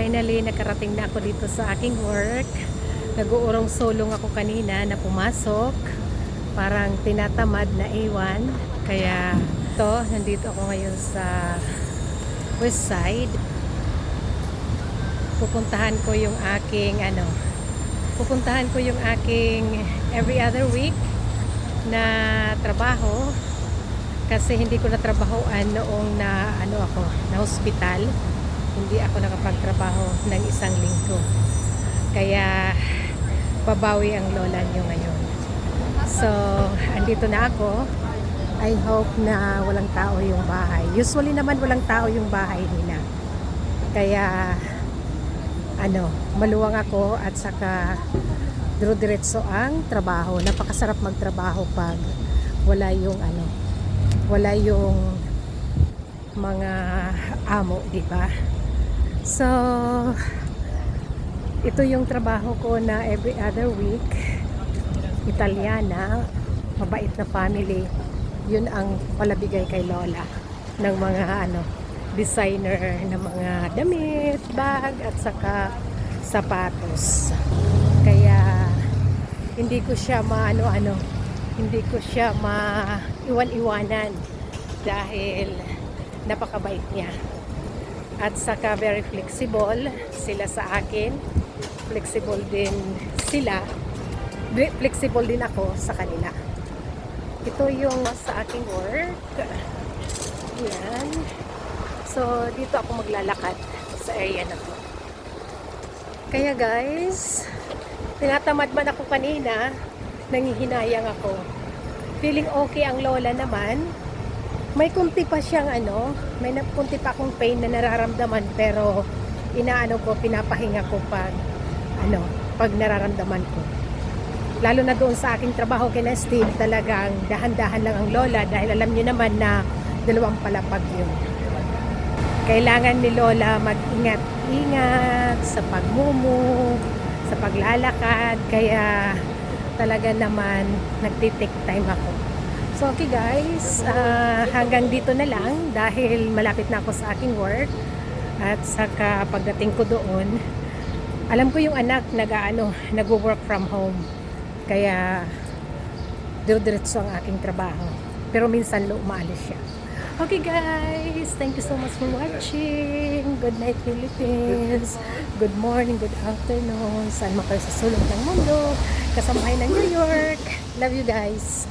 Finally, nakarating na ako dito sa aking work. Nag-uurong solong ako kanina na pumasok. Parang tinatamad na iwan. Kaya ito, nandito ako ngayon sa West Side. Pupuntahan ko yung aking every other week na trabaho. Kasi hindi ko natrabahoan noong na hospital. Hindi ako nakapagtrabaho ng isang linggo. Kaya babawi ang lola nyo ngayon. So, andito na ako. I hope na walang tao yung bahay. Usually naman walang tao yung bahay nila. Kaya maluwang ako at saka diretso ang trabaho. Napakasarap magtrabaho pag wala yung mga amo, di ba? So, ito yung trabaho ko na every other week. Italiana, mabait na family. Yun ang palabigay kay Lola ng mga designer na mga damit, bag at saka sapatos. Kaya hindi ko siya hindi ko siya maiwan-iwanan dahil napakabait niya. At saka very flexible sila sa akin. Flexible din sila. Flexible din ako sa kanila. Ito yung sa aking work. Yan. So, dito ako maglalakad sa area na to. Kaya guys, tinatamad man ako kanina, nangihinayang ako. Feeling okay ang lola naman. May kunti pa siyang may kunti pa akong pain na nararamdaman, pero pinapahinga ko pag nararamdaman ko. Lalo na doon sa aking trabaho kina Steve, talagang dahan-dahan lang ang lola dahil alam niyo naman na 2 palapag yun. Kailangan ni lola mag-ingat-ingat sa pagmumove, sa paglalakad, kaya talaga naman nagtitake time ako. So okay guys, hanggang dito na lang dahil malapit na ako sa aking work. At saka pagdating ko doon, alam ko yung anak nag-work from home. Kaya diretso ang aking trabaho. Pero minsan umaalis siya. Okay guys, thank you so much for watching. Good night Philippines. Good morning, good afternoon. Saan man kayo sa sulong ng mundo, kasambahay ng New York. Love you guys.